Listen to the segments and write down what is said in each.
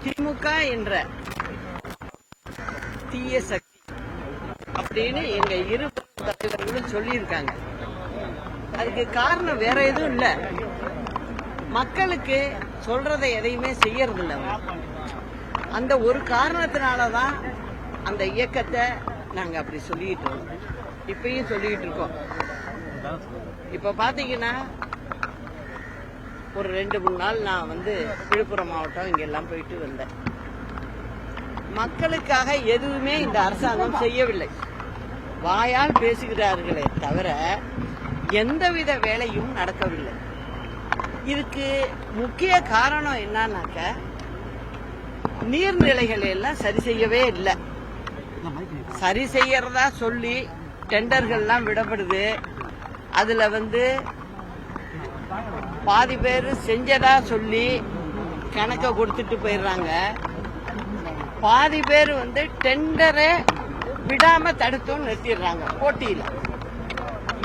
திமுக என்ற தீய சக்தி அப்படின்னு எங்க இரு தலைவர்களும் சொல்லியிருக்காங்க. அதுக்கு காரணம் வேற எதுவும் இல்ல, மக்களுக்கு சொல்றதை எதையுமே செய்யறது இல்ல. அந்த ஒரு காரணத்தினாலதான் அந்த இயக்கத்தை நாங்க அப்படி சொல்லிட்டு இருக்கோம், இப்பயும் சொல்லிட்டு இருக்கோம். இப்ப பாத்தீங்கன்னா ஒரு 2-3 நாள் நான் விழுப்புரம் மாவட்டம் இங்கெல்லாம் போயிட்டு வந்தேன். மக்களுக்காக எதுவுமே இந்த அரசாங்கம் செய்யவில்லை. வாயால் பேசுகிறார்களே தவிர எந்தவித வேலையும் நடக்கவில்லை. இதுக்கு முக்கிய காரணம் என்னன்னாக்க, நீர்நிலைகளை எல்லாம் சரி செய்யவே இல்லை. சரி செய்யறதா சொல்லி டெண்டர்கள்லாம் விடப்படுது. அதுல பாதி பேர் செஞ்சதா சொல்லி கணக்க கொடுத்துட்டு போயிடுறாங்க. பாதி பேர் டெண்டரை விடாம தடுத்தும் நிறுத்திடுறாங்க. போட்டியில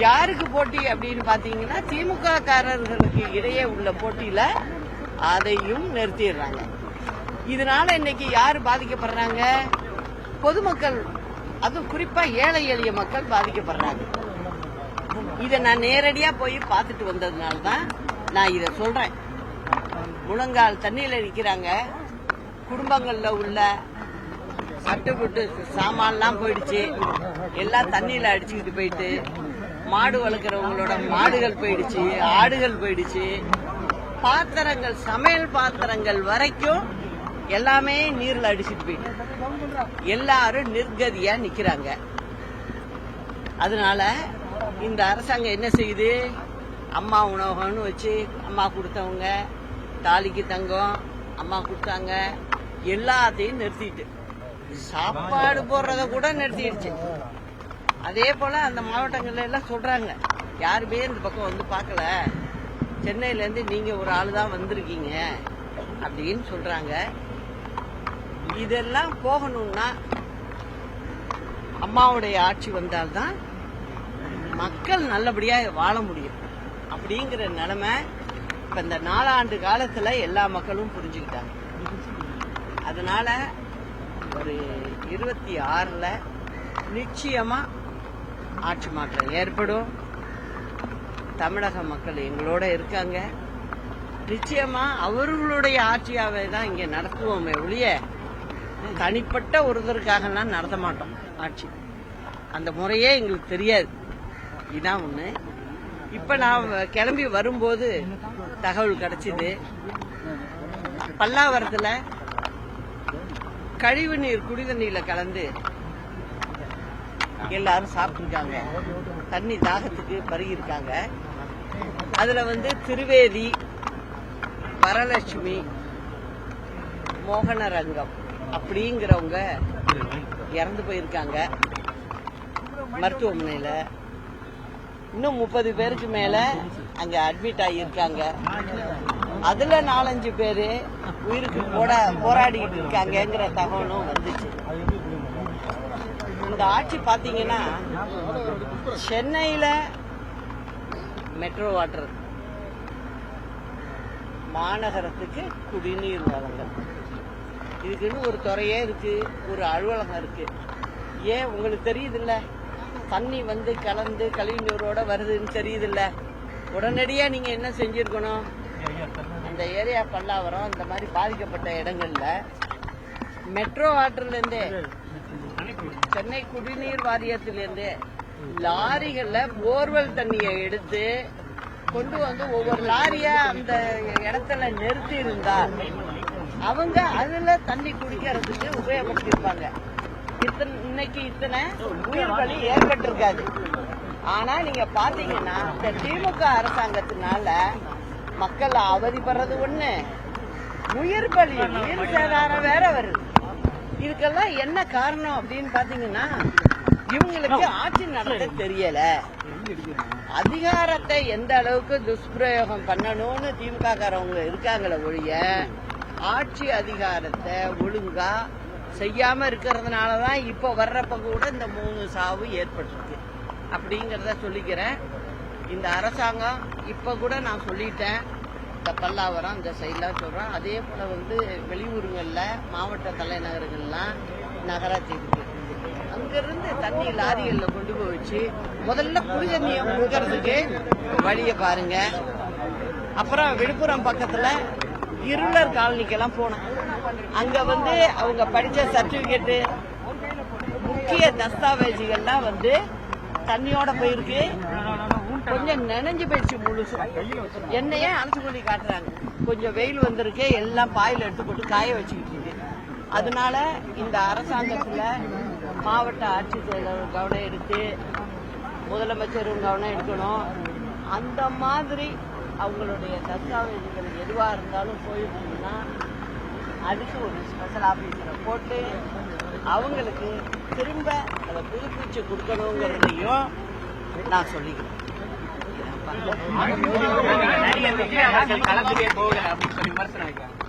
யாருக்கு போட்டி அப்படின்னு பாத்தீங்கன்னா, திமுக காரர்களுக்கு இடையே உள்ள போட்டியில அதையும் நிறுத்திடுறாங்க. இதனால இன்னைக்கு யாரு பாதிக்கப்படுறாங்க? பொதுமக்கள், அதுவும் குறிப்பா ஏழை எளிய மக்கள் பாதிக்கப்படுறாங்க. இதை நான் நேரடியா போய் பார்த்துட்டு வந்ததுனாலதான் நான் இதை சொல்றேன். முழங்கால் தண்ணியில நிக்கிறாங்க. குடும்பங்கள்ல உள்ள சட்டுப்பட்டு சாமான்லாம் போயிடுச்சு, எல்லாம் தண்ணியில அடிச்சுக்கிட்டு போயிட்டு, மாடு வளர்க்குறவங்களோட மாடுகள் போயிடுச்சு, ஆடுகள் போயிடுச்சு, பாத்திரங்கள், சமையல் பாத்திரங்கள் வரைக்கும் எல்லாமே நீர்ல அடிச்சுட்டு போயிட்டு எல்லாரும் நிர்கதியா நிக்கிறாங்க. அதனால இந்த அரசாங்கம் என்ன செய்யுது? அம்மா உணவகம்னு வச்சு, அம்மா கொடுத்தவங்க தாலிக்கு தங்கம் அம்மா கொடுத்தாங்க, எல்லாத்தையும் நிறுத்திட்டு சாப்பாடு போடுறத கூட நிறுத்திடுச்சு. அதே போல அந்த மாவட்டங்கள்ல எல்லாம் சொல்றாங்க, யாருமே இந்த பக்கம் பார்க்கல, சென்னையில இருந்து நீங்க ஒரு ஆளு தான் வந்திருக்கீங்க அப்படின்னு சொல்றாங்க. இதெல்லாம் போகணும்னா அம்மாவுடைய ஆட்சி வந்தால்தான் மக்கள் நல்லபடியா வாழ முடியும். அப்படிங்கிற நிலைமை இப்ப இந்த 4 ஆண்டு காலத்துல எல்லா மக்களும் புரிஞ்சுக்கிட்டாங்க. அதனால ஒரு 26ல நிச்சயமா ஆட்சி மாற்றம் ஏற்படும். தமிழக மக்கள் எங்களோட இருக்காங்க. நிச்சயமா அவர்களுடைய ஆட்சியாவே தான் இங்க நடத்துவோமே ஒழிய தனிப்பட்ட ஒருத்தருக்காகலாம் நடத்த மாட்டோம் ஆட்சி. அந்த முறையே எங்களுக்கு தெரியாது. இதான் ஒண்ணு. இப்ப நான் கிளம்பி வரும்போது தகவல் கிடைச்சது, பல்லாவரத்துல கழிவு நீர் குடிதண்ணீர்ல கலந்து எல்லாரும் சாப்பிட்டுருக்காங்க. தண்ணி தாகத்துக்கு பருகிருக்காங்க. அதுல திருவேதி, வரலட்சுமி, மோகனரங்கம் அப்படிங்கிறவங்க இறந்து போயிருக்காங்க மருத்துவமனையில. இன்னும் 30 பேருக்கு மேல அங்க அட்மிட் ஆகியிருக்காங்க. அதுல 4-5 பேரு உயிருக்கு போராடிட்டு இருக்காங்கிற தகவலும் வந்துச்சு. இந்த ஆட்சி பாத்தீங்கன்னா, சென்னையில மெட்ரோ வாட்டர், மாநகரத்துக்கு குடிநீர் வழங்கல், இதுக்குன்னு ஒரு துறையே இருக்கு, ஒரு அலுவலகம் இருக்கு. ஏன் உங்களுக்கு தெரியுதுல்ல? தண்ணி கலந்து கழிவு நீரோட வருதுன்னு தெரியுதுல்ல? உடனடியா நீங்க என்ன செஞ்சிருக்கணும்? அந்த ஏரியா பல்லாவரம் இந்த மாதிரி பாதிக்கப்பட்ட இடங்கள்ல மெட்ரோ வாட்டர்ல இருந்தே, சென்னை குடிநீர் வாரியத்திலிருந்தே லாரிகள்ல போர்வெல் தண்ணியை எடுத்து கொண்டு ஒவ்வொரு லாரியா அந்த இடத்துல நிறுத்தி இருந்தால் அவங்க அதுல தண்ணி குடிக்கிறதுக்கு உபயோகப்படுத்திருப்பாங்க. இன்னைக்கு இத்தனை உயிர் பலி ஏற்பட்டிருக்காது. ஆனா நீங்க பாத்தீங்கன்னா, இந்த திமுக அரசாங்கத்தினால மக்கள் அவதிப்படுறது ஒண்ணு, உயிர் பலி, உயிர் சேதாரம் வேற வருது. இதுக்கெல்லாம் என்ன காரணம் அப்படின்னு பாத்தீங்கன்னா, இவங்களுக்கு ஆட்சி நடத்த தெரியல. அதிகாரத்தை எந்த அளவுக்கு துஷ்பிரயோகம் பண்ணணும்னு திமுக காரவங்க இருக்காங்களே ஒழிய, ஆட்சி அதிகாரத்தை ஒழுங்கா செய்யாம இருக்கிறதுனாலதான் இப்ப வர்றப்ப கூட இந்த 3 சாவு ஏற்பட்டிருக்கு அப்படிங்கறத சொல்லிக்கிறேன். இந்த அரசாங்கம் இப்ப கூட நான் சொல்லிட்டேன், இந்த பல்லாவரம் இந்த சைட்லாம் சொல்றேன். அதே போல வெளியூருங்கள்ல பக்கத்துல மாவட்ட தலைநகர்கள்லாம் நகராட்சி இருக்கு. அங்கிருந்து தண்ணி லாரிகள்ல கொண்டு போய் வச்சு முதல்ல குடி தண்ணியை கொடுக்கறதுக்கு வழியை பாருங்க. அப்புறம் விழுப்புரம் பக்கத்துல இருளர் காலனிக்கெல்லாம் போனோம். அங்க அவங்க படிச்ச சர்டிபிகேட்டு முக்கிய தஸ்தாவேஜுகள்லாம் தண்ணியோட போயிருக்கு. கொஞ்சம் நனைஞ்சு போயிடுச்சு முழுசு. என்னையே அணைச்சு கொண்டு காட்டுறாங்க. கொஞ்சம் வெயில் வந்திருக்கு, எல்லாம் பாயில் எடுத்து போட்டு காய வச்சுக்கிட்டு இருக்கு. அதனால இந்த அரசாங்கத்துல மாவட்ட ஆட்சித்தலைவர் கவனம் எடுத்து முதலமைச்சரும் கவனம் எடுக்கணும். அந்த மாதிரி அவங்களுடைய தஸ்தாவேஜுகள் எதுவாக இருந்தாலும் போயிருந்தீங்கன்னா அதுக்கு ஒரு ஸ்பெஷல் ஆஃபீஸரை போட்டு அவங்களுக்கு திரும்ப அதை புதுப்பிச்சு கொடுக்கணுங்கிறதையும் நான் சொல்லிக்கிறேன்.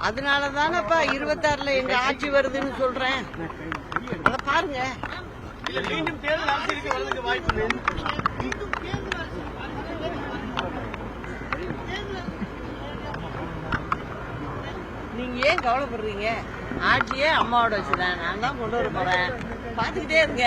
அதனாலதானப்பா 26ல எங்க ஆட்சி வருதுன்னு சொல்றேன். அத பாருங்க. நீங்க ஏன் கவலைப்படுறீங்க? ஆட்சியே அம்மாவோட வச்சுதான் நான் தான் கொண்டு வர போறேன். பாத்துக்கிட்டே இருங்க.